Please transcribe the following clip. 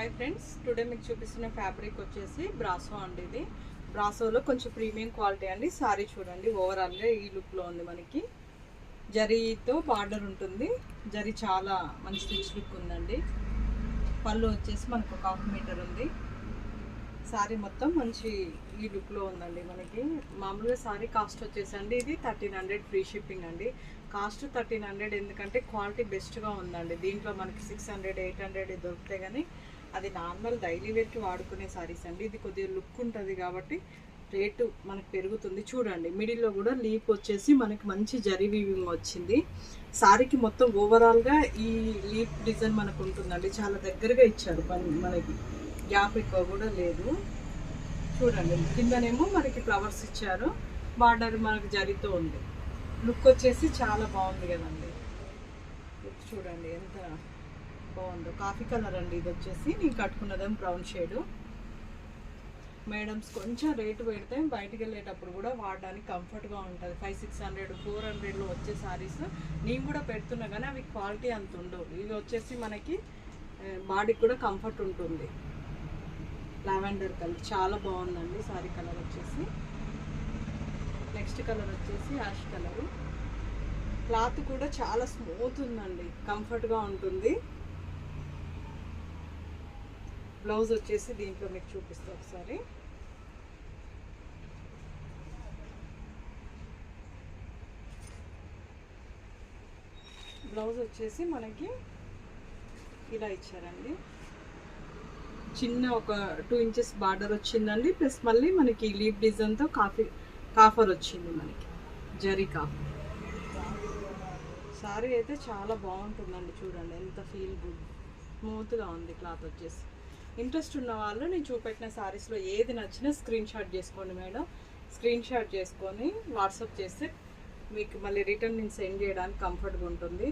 Hi friends, today మీకు చూపిస్తున్న fabric వచ్చేసి బ్రాసో అండి. ఇది బ్రాసోలో కొంచెం ప్రీమియం క్వాలిటీ అండి. సారీ చూడండి, ఓవరాల్గా ఈ లుక్లో ఉంది. మనకి జరీతో బార్డర్ ఉంటుంది. జరీ చాలా మంచి రిచ్ లుక్ ఉందండి. పళ్ళు వచ్చేసి మనకు 1/2 మీటర్ ఉంది. సారీ మొత్తం మంచి ఈ లుక్లో ఉందండి. మనకి మామూలుగా సారీ కాస్ట్ వచ్చేసండి ఇది 1300 ఫ్రీ షిప్పింగ్ అండి. కాస్ట్ 1300 ఎందుకంటే క్వాలిటీ బెస్ట్గా ఉందండి. దీంట్లో మనకి 600 800 దొరుకుతాయి, కానీ అది నార్మల్ డైలీ వేర్కి వాడుకునే సారీస్ అండి. ఇది కొద్దిగా లుక్ ఉంటుంది కాబట్టి రేటు మనకు పెరుగుతుంది. చూడండి, మిడిల్లో కూడా లీప్ వచ్చేసి మనకి మంచి జరీ వీవింగ్ వచ్చింది. సారీకి మొత్తం ఓవరాల్గా ఈ లీప్ డిజైన్ మనకు ఉంటుందండి. చాలా దగ్గరగా ఇచ్చారు మనకి, గ్యాప్ ఎక్కువ కూడా లేదు. చూడండి, కిందనేమో మనకి ఫ్లవర్స్ ఇచ్చారు, బార్డర్ మనకి జరీతో ఉంది. లుక్ వచ్చేసి చాలా బాగుంది కదండి. లుక్ చూడండి ఎంత బాగుందో. కాఫీ కలర్ అండి ఇది వచ్చేసి. నేను కట్టుకున్నదేమో బ్రౌన్ షేడు. మేడమ్స్ కొంచెం రేటు పెడితే బయటికి వెళ్ళేటప్పుడు కూడా వాడడానికి కంఫర్ట్గా ఉంటుంది. 500 600 400లో వచ్చే సారీస్ నేను కూడా పెడుతున్నా, కానీ అవి క్వాలిటీ అంత ఉండవు. ఇవి వచ్చేసి మనకి బాడీకి కూడా కంఫర్ట్ ఉంటుంది. లావెండర్ కలర్ చాలా బాగుందండి. సారీ కలర్ వచ్చేసి నెక్స్ట్ కలర్ వచ్చేసి యాష్ కలరు. క్లాత్ కూడా చాలా స్మూత్ ఉందండి, కంఫర్ట్గా ఉంటుంది. బ్లౌజ్ వచ్చేసి దీంట్లో మీకు చూపిస్తా ఒకసారి. బ్లౌజ్ వచ్చేసి మనకి ఇలా ఇచ్చారండి. చిన్న ఒక 2 ఇంచెస్ బార్డర్ వచ్చిందండి. ప్లస్ మళ్ళీ మనకి లీఫ్ డిజైన్తో కాఫర్ వచ్చింది, మనకి జరీ కాఫర్. సారీ అయితే చాలా బాగుంటుందండి. చూడండి ఎంత ఫీల్ గుడ్, స్మూత్గా ఉంది క్లాత్ వచ్చేసి. ఇంట్రెస్ట్ ఉన్న వాళ్ళు నేను చూపెట్టిన సారీస్లో ఏది నచ్చినా స్క్రీన్ షాట్ చేసుకోండి మేడం. స్క్రీన్ షాట్ చేసుకొని వాట్సాప్ చేస్తే మీకు మళ్ళీ రిటర్న్ నేను సెండ్ చేయడానికి కంఫర్ట్గా ఉంటుంది.